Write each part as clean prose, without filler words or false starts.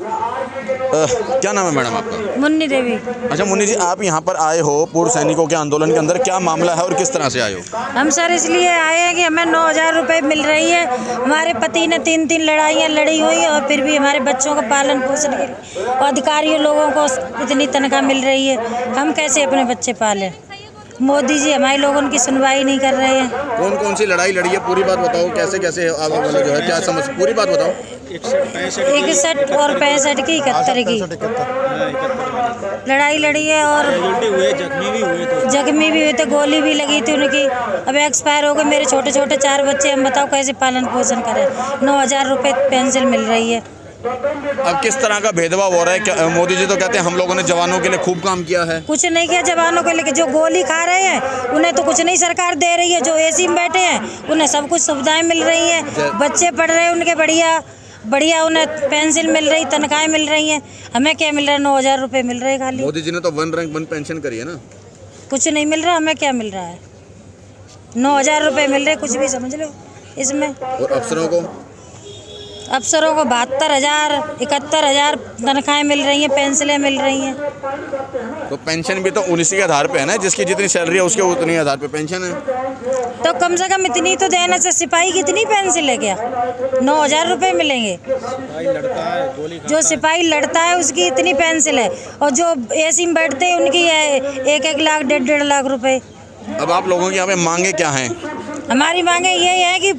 क्या नाम है मैडम आपका? मुन्नी देवी। अच्छा मुन्नी जी, आप यहाँ पर आए हो पूर्व सैनिकों के आंदोलन के अंदर, क्या मामला है और किस तरह से आए हो? हम सर इसलिए आए हैं कि हमें 9,000 रुपये मिल रही है। हमारे पति ने 3 लड़ाइयाँ लड़ी हुई और फिर भी हमारे बच्चों का पालन पोषण के लिए और अधिकारियों लोगों को इतनी तनख्वाह मिल रही है, हम कैसे अपने बच्चे पालें? मोदी जी हमारे लोगों की सुनवाई नहीं कर रहे हैं। कौन कौन सी लड़ाई लड़ी है, पूरी बात बताओ, कैसे कैसे आप मतलब जो है क्या समझ, पूरी बात बताओ। 61 और 65 की 71 की लड़ाई लड़ी है और जख्मी भी हुए थे, गोली भी लगी थी उनकी। अब एक्सपायर हो गए मेरे छोटे छोटे 4 बच्चे, हम बताओ कैसे पालन पोषण करें? 9,000 रुपये पेंशन मिल रही है। अब किस तरह का भेदभाव हो रहा है? क्या मोदी जी तो कहते हैं हम लोगों ने जवानों के लिए खूब काम किया है। कुछ नहीं किया जवानों के लिए, जो गोली खा रहे हैं उन्हें तो कुछ नहीं सरकार दे रही है। जो एसी में बैठे हैं उन्हें सब कुछ सुविधाएं मिल रही हैं, बच्चे पढ़ रहे हैं उनके बढ़िया उन्हें पेंशन मिल रही, तनख्वाहें मिल रही हैं। हमें क्या मिल रहा है? 9,000 रुपये मिल रहे हैं खाली। मोदी जी ने तो 1 रैंक 1 पेंशन करी है ना। कुछ नहीं मिल रहा, हमें क्या मिल रहा है? 9,000 रुपये मिल रहे, कुछ भी समझ लो इसमें। और अफसरों को 72,000 71,000 तनख्वाहें मिल रही हैं, पेंशनें मिल रही हैं। तो पेंशन भी तो 19 के आधार पे है ना, जिसकी जितनी सैलरी है उसके उतनी आधार पे पेंशन है। तो कम से कम इतनी तो देना चाहिए। सिपाही की इतनी पेंशन है क्या? 9,000 रुपये मिलेंगे। जो सिपाही लड़ता है उसकी इतनी पेंशन है और जो एसी में बैठते हैं उनकी है 1-1 लाख 1.5 लाख रुपए। अब आप लोगों की यहाँ पे मांगे क्या हैं? हमारी मांगे ये है कि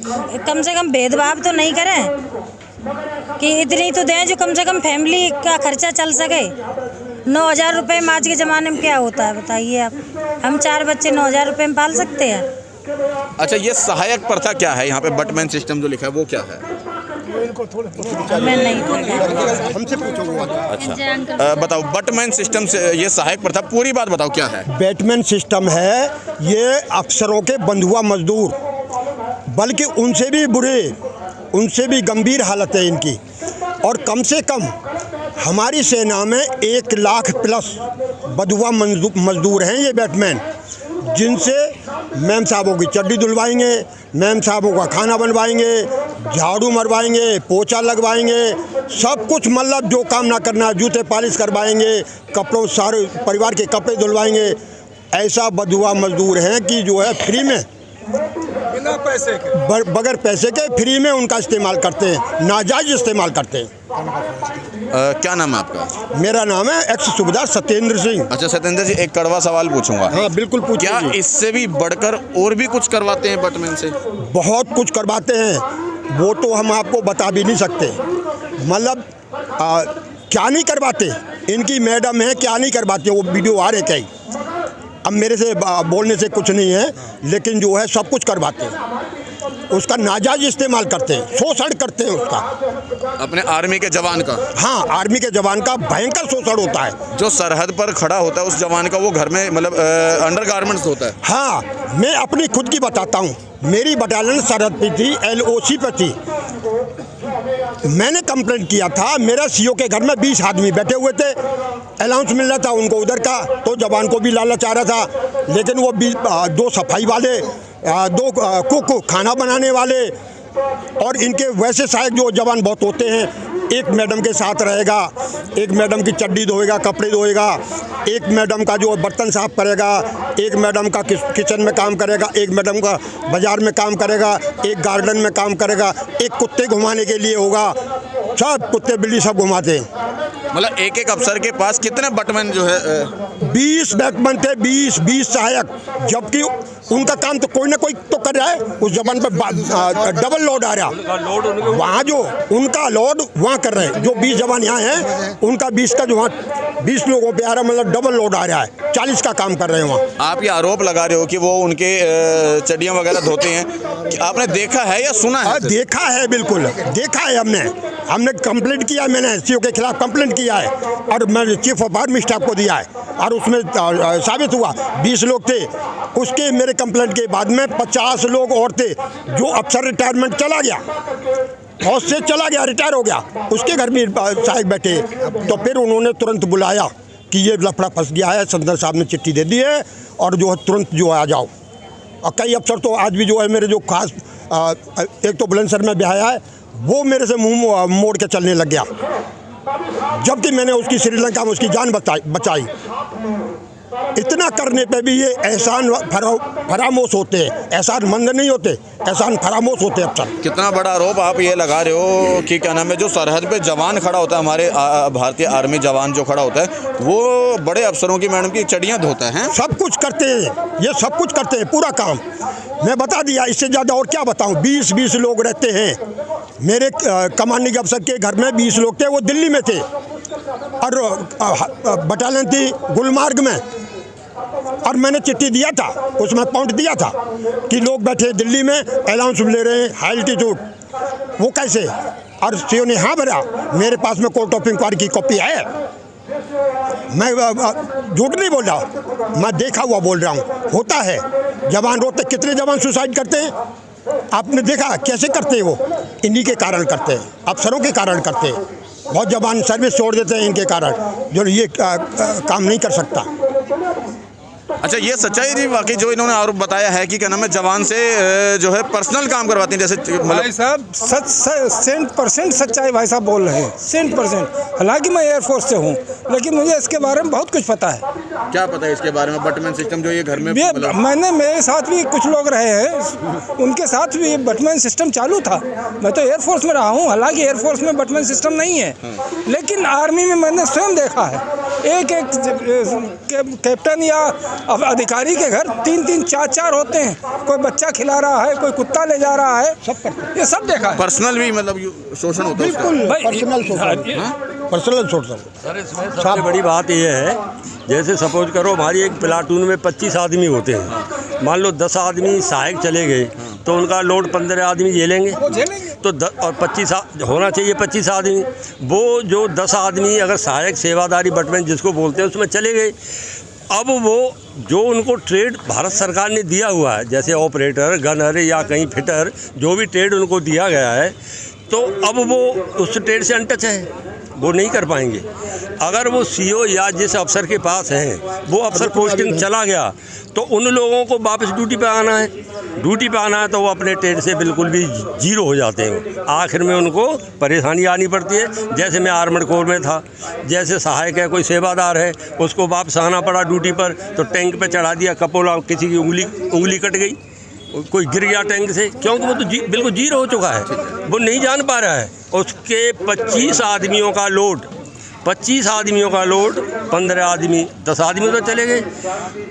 कम से कम भेदभाव तो नहीं करें, कि इतनी तो दें जो कम से कम फैमिली का खर्चा चल सके। 9,000 रुपये में आज के ज़माने में क्या होता है बताइए आप? हम 4 बच्चे 9,000 रुपये में पाल सकते हैं? अच्छा, ये सहायक प्रथा क्या है? यहाँ पे बटमैन सिस्टम जो लिखा है वो क्या है? हमें नहीं पता। हमसे पूछो। अच्छा बताओ, बटमैन सिस्टम से ये सहायक प्रथा, पूरी बात बताओ क्या है? बैटमैन सिस्टम है ये अफसरों के बंधुआ मजदूर, बल्कि उनसे भी बुरे, उनसे भी गंभीर हालत है इनकी। और कम से कम हमारी सेना में 1 लाख प्लस बंधुआ मजदूर हैं ये बैटमैन, जिनसे मैम साहबों की चड्डी धुलवाएंगे, मैम साहबों का खाना बनवाएंगे, झाड़ू मरवाएंगे, पोछा लगवाएंगे, सब कुछ मतलब जो काम ना करना, जूते पॉलिश करवाएंगे, कपड़ों सारे परिवार के कपड़े धुलवाएंगे। ऐसा बंधुआ मजदूर हैं कि जो है फ्री में, बिना पैसे के, बगैर पैसे के फ्री में उनका इस्तेमाल करते हैं, नाजायज इस्तेमाल करते हैं। क्या नाम है आपका? मेरा नाम है एक्स सूबेदार सत्येंद्र सिंह। अच्छा सत्येंद्र जी, एक कड़वा सवाल पूछूंगा। हाँ बिल्कुल पूछिए। क्या इससे भी बढ़कर और भी कुछ करवाते हैं बटमैन से? बहुत कुछ करवाते हैं, वो तो हम आपको बता भी नहीं सकते। मतलब क्या नहीं करवाते, इनकी मैडम है क्या नहीं करवाते, वो वीडियो आ रहे कई। अब मेरे से बोलने से कुछ नहीं है, लेकिन जो है सब कुछ करवाते हैं, उसका नाजायज इस्तेमाल करते हैं, शोषण करते हैं उसका, अपने आर्मी के जवान का। हाँ, आर्मी के जवान का भयंकर शोषण होता है। जो सरहद पर खड़ा होता है उस जवान का, वो घर में मतलब अंडरगारमेंट्स होता है। हाँ, मैं अपनी खुद की बताता हूँ। मेरी बटालियन सरहद पे थी, LOC पे थी। मैंने कंप्लेंट किया था, मेरा CO के घर में 20 आदमी बैठे हुए थे, अलाउंस मिल रहा था उनको उधर का, तो जवान को भी लालच आ रहा था। लेकिन वो 2 सफाई वाले, 2 कुक खाना बनाने वाले, और इनके वैसे सहायक जो जवान बहुत होते हैं। एक मैडम के साथ रहेगा, एक मैडम की चड्डी धोएगा, कपड़े धोएगा, एक मैडम का जो बर्तन साफ करेगा, एक मैडम का किचन में काम करेगा, एक मैडम का बाजार में काम करेगा, एक गार्डन में काम करेगा, एक कुत्ते घुमाने के लिए होगा। सब कुत्ते बिल्ली सब घुमाते हैं। मतलब एक अफसर के पास कितने बटमैन जो है? 20 बैटमैन थे, 20 सहायक, जबकि उनका काम तो कोई ना कोई तो कर रहा है। उस जवान पर डबल लोड आ रहा, वहाँ जो उनका लोड वहाँ कर रहे हैं, जो 20 जवान यहाँ हैं उनका 20 का जो वहाँ 20 लोगों पे आ रहा, मतलब डबल लोड आ रहा है, 40 का काम कर रहे हैं वहाँ। आप ये आरोप लगा रहे हो कि वो उनके चड्डियाँ वगैरह धोते हैं, कि आपने देखा है या सुना है? देखा है, बिल्कुल देखा है। हमने कंप्लेंट किया, मैंने CO के खिलाफ कंप्लेंट किया है और मैं चीफ ऑफ आर्मी स्टाफ को दिया है, और उसमें साबित हुआ 20 लोग थे। उसके मेरे कंप्लेंट के बाद में 50 लोग और थे। जो अफसर रिटायरमेंट चला गया, फौज से चला गया, रिटायर हो गया, उसके घर में साहब बैठे, तो फिर उन्होंने तुरंत बुलाया कि ये लफड़ा फंस गया है, सदर साहब ने चिट्ठी दे दी है और जो है तुरंत जो आ जाओ। और कई अफसर तो आज भी जो है मेरे जो खास, एक तो बुलंदशहर में ब्याह है, वो मेरे से मुंह मोड़ के चलने लग गया। जबकि मैंने उसकी श्रीलंका में उसकी जान बचाई। इतना करने पे भी ये एहसान फरामोश होते हैं, एहसान मंद नहीं होते, एहसान फरामोश होते हैं अक्सर। कितना बड़ा आरोप आप ये लगा रहे हो कि क्या नाम है, जो सरहद पे जवान खड़ा होता है, हमारे भारतीय आर्मी जवान जो खड़ा होता है, वो बड़े अफसरों की मैडम की चड़ियाँ धोता है। सब कुछ करते हैं, ये सब कुछ करते हैं, पूरा काम मैं बता दिया। इससे ज़्यादा और क्या बताऊं। 20 लोग रहते हैं मेरे कमांडिंग अफसर के घर में। 20 लोग थे, वो दिल्ली में थे और बटालियन थी गुलमार्ग में। और मैंने चिट्ठी दिया था, उसमें पॉइंट दिया था कि लोग बैठे दिल्ली में अलाउंस ले रहे हैं हाई एल्टीट्यूड, वो कैसे। और सीओ ने हाँ भरा। मेरे पास में कोर्ट ऑफ इंक्वायरी की कॉपी है, मैं झूठ नहीं बोल रहा, मैं देखा हुआ बोल रहा हूँ। होता है, जवान रोते, कितने जवान सुसाइड करते हैं आपने देखा कैसे करते हैं? वो इन्हीं के कारण करते हैं, अफसरों के कारण करते हैं। बहुत जवान सर्विस छोड़ देते हैं इनके कारण, जो ये काम नहीं कर सकता। अच्छा, ये सच्चाई थी वाकई जो इन्होंने आरोप बताया है कि क्या नाम है, जवान से जो है पर्सनल काम करवाती हैं, जैसे भाई साहब 100% सच्चाई भाई साहब बोल रहे हैं, 100%। हालांकि मैं एयरफोर्स से हूँ, लेकिन मुझे इसके बारे में बहुत कुछ पता है। क्या पता है इसके बारे में? बटमैन सिस्टम जो ये घर में मैंने, मेरे साथ भी कुछ लोग रहे हैं, उनके साथ भी बटमैन सिस्टम चालू था। मैं तो एयरफोर्स में रहा हूँ, हालांकि एयरफोर्स में बटमैन सिस्टम नहीं है, लेकिन आर्मी में मैंने स्वयं देखा है। एक कैप्टन या अधिकारी के घर 3-3, 4-4 होते हैं। कोई बच्चा खिला रहा है, कोई कुत्ता ले जा रहा है, सब करते, ये सब देखा है। पर्सनल भी मतलब शोषण होता है? बिल्कुल पर्सनल शोषण। सर, इसमें सबसे बड़ी बात यह है, जैसे सपोज करो हमारी एक प्लाटून में 25 आदमी होते हैं, मान लो 10 आदमी सहायक चले गए तो उनका लोड 15 आदमी झेलेंगे, तो और 25 होना चाहिए 25 आदमी। वो जो 10 आदमी अगर सहायक सेवादारी बटमैन जिसको बोलते हैं उसमें चले गए, अब वो जो उनको ट्रेड भारत सरकार ने दिया हुआ है, जैसे ऑपरेटर, गनर या कहीं फिटर, जो भी ट्रेड उनको दिया गया है, तो अब वो उस ट्रेड से अनटच है, वो नहीं कर पाएंगे। अगर वो सीओ या जिस अफसर के पास हैं वो अफसर पोस्टिंग चला गया तो उन लोगों को वापस ड्यूटी पे आना है। ड्यूटी पे आना है तो वो अपने ट्रेड से बिल्कुल भी जीरो हो जाते हैं। आखिर में उनको परेशानी आनी पड़ती है। जैसे मैं आर्मड कोर में था, जैसे सहायक है, कोई सेवादार है, उसको वापस आना पड़ा ड्यूटी पर, तो टैंक पे चढ़ा दिया कपोला, किसी की उंगली कट गई, कोई गिर गया टैंक से, क्योंकि वो तो बिल्कुल जीरो हो चुका है, वो नहीं जान पा रहा है। उसके 25 आदमियों का लोड, 25 आदमियों का लोड, 15 आदमी, 10 आदमी तो चले गए,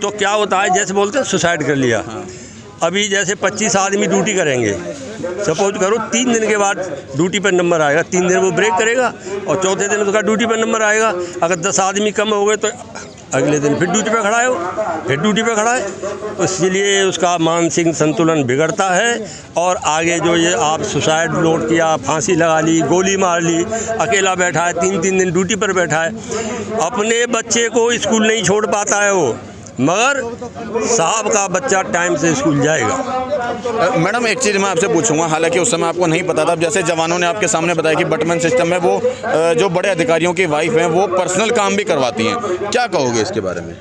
तो क्या होता है, जैसे बोलते हैं सुसाइड कर लिया। अभी जैसे 25 आदमी ड्यूटी करेंगे, सपोज करो 3 दिन के बाद ड्यूटी पर नंबर आएगा, 3 दिन वो ब्रेक करेगा और चौथे दिन उसका ड्यूटी पर नंबर आएगा। अगर 10 आदमी कम हो गए तो अगले दिन फिर ड्यूटी पे खड़ा है, वो फिर ड्यूटी पे खड़ा है, तो इसलिए उसका मानसिक संतुलन बिगड़ता है। और आगे जो ये आप सुसाइड नोट किया, फांसी लगा ली, गोली मार ली, अकेला बैठा है, 3-3 दिन ड्यूटी पर बैठा है, अपने बच्चे को स्कूल नहीं छोड़ पाता है वो, मगर साहब का बच्चा टाइम से स्कूल जाएगा। मैडम एक चीज़ मैं आपसे पूछूंगा, हालांकि उस समय आपको नहीं पता था, जैसे जवानों ने आपके सामने बताया कि बटमैन सिस्टम में वो जो बड़े अधिकारियों की वाइफ हैं वो पर्सनल काम भी करवाती हैं, क्या कहोगे इसके बारे में?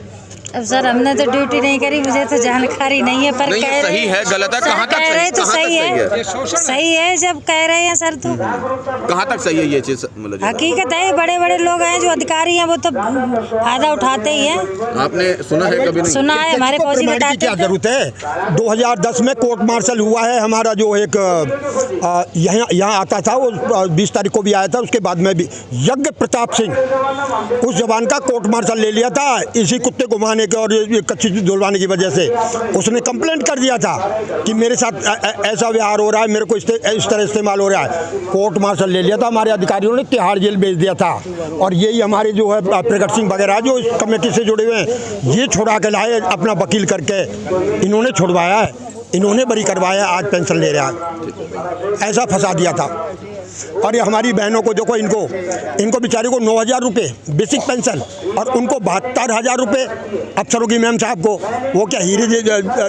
अब सर हमने तो ड्यूटी नहीं करी, मुझे तो जानकारी नहीं है, पर नहीं, कह सही है गलत है, कहाँ तक कह रहे तो सही है, सही है जब कह रहे हैं सर, तो कहाँ तक सही है ये चीज़? मतलब हकीकत है, बड़े बड़े लोग हैं जो अधिकारी हैं वो तो फायदा उठाते ही हैं। आपने सुना है कभी? नहीं सुना है, हमारे फौजी बताते क्या जरूरत है। 2010 में कोर्ट मार्शल हुआ है हमारा, जो एक यहाँ आता था, वो 20 तारीख को भी आया था, उसके बाद में भी यज्ञ प्रताप सिंह, उस जवान का कोर्ट मार्शल ले लिया था इसी कुत्ते को मारने के और ये कच्ची धुलवाने की वजह से। उसने कंप्लेंट कर दिया था कि मेरे साथ ऐसा व्यवहार हो रहा है, मेरे को इस तरह इस्तेमाल हो रहा है। कोर्ट मार्शल ले लिया था, हमारे अधिकारियों ने तिहाड़ जेल भेज दिया था। और यही हमारे जो है प्रगट सिंह वगैरह जो इस कमेटी से जुड़े हुए हैं, ये छुड़ा के लाए अपना वकील करके, इन्होंने छुड़वाया है, इन्होंने बरी करवाया, आज पेंशन ले रहा है, ऐसा फंसा दिया था। और ये हमारी बहनों को देखो, इनको बेचारे को 9,000 रुपये बेसिक पेंशन और उनको 72,000 रुपये अफसरों की मैम साहब को, वो क्या हीरे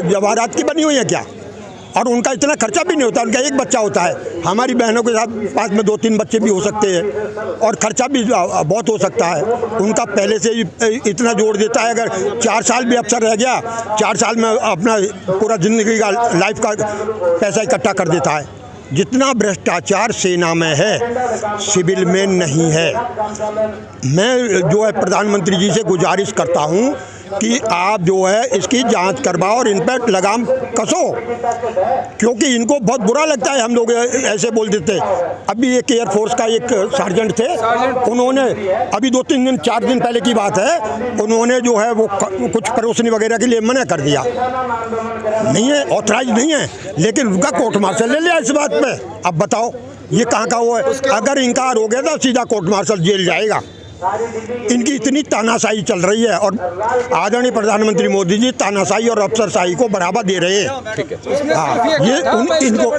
जवाहरात की बनी हुई है क्या? और उनका इतना खर्चा भी नहीं होता, उनका एक बच्चा होता है। हमारी बहनों के साथ पास में 2-3 बच्चे भी हो सकते हैं और खर्चा भी बहुत हो सकता है। उनका पहले से इतना जोड़ देता है, अगर 4 साल भी अफसर रह गया, 4 साल में अपना पूरा ज़िंदगी का लाइफ का पैसा इकट्ठा कर देता है। जितना भ्रष्टाचार सेना में है सिविल में नहीं है। मैं जो है प्रधानमंत्री जी से गुजारिश करता हूँ कि आप जो है इसकी जांच करवाओ और इन पर लगाम कसो, क्योंकि इनको बहुत बुरा लगता है हम लोग ऐसे बोल देते। अभी एक एयरफोर्स का एक सार्जेंट थे, उन्होंने अभी 2-3 दिन 4 दिन पहले की बात है, उन्होंने जो है वो कुछ परोसनी वगैरह के लिए मना कर दिया, नहीं है ऑथराइज नहीं है, लेकिन उनका कोर्ट मार्शल ले लिया इस बात पे। अब बताओ ये कहाँ का वो है? अगर इनकार हो गया तो सीधा कोर्ट मार्शल जेल जाएगा। इनकी इतनी तानाशाही चल रही है और आदरणीय प्रधानमंत्री मोदी जी तानाशाही और अफसरशाही को बढ़ावा दे रहे हैं। हाँ, ये इनको